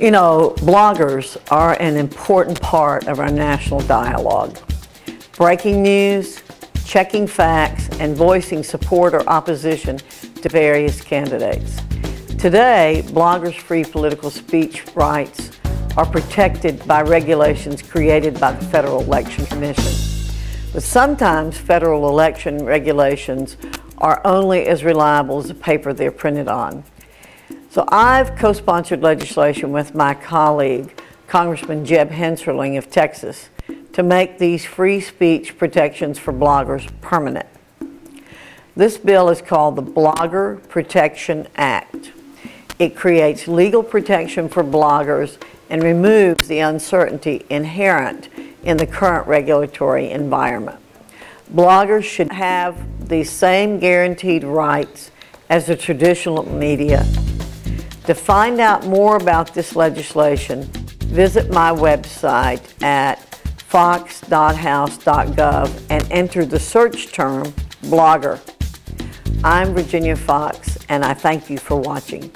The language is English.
You know, bloggers are an important part of our national dialogue. Breaking news, checking facts, and voicing support or opposition to various candidates. Today, bloggers' free political speech rights are protected by regulations created by the Federal Election Commission. But sometimes federal election regulations are only as reliable as the paper they're printed on. So I've co-sponsored legislation with my colleague, Congressman Jeb Hensarling of Texas, to make these free speech protections for bloggers permanent. This bill is called the Blogger Protection Act. It creates legal protection for bloggers and removes the uncertainty inherent in the current regulatory environment. Bloggers should have the same guaranteed rights as the traditional media. To find out more about this legislation, visit my website at fox.house.gov and enter the search term blogger. I'm Virginia Fox, and I thank you for watching.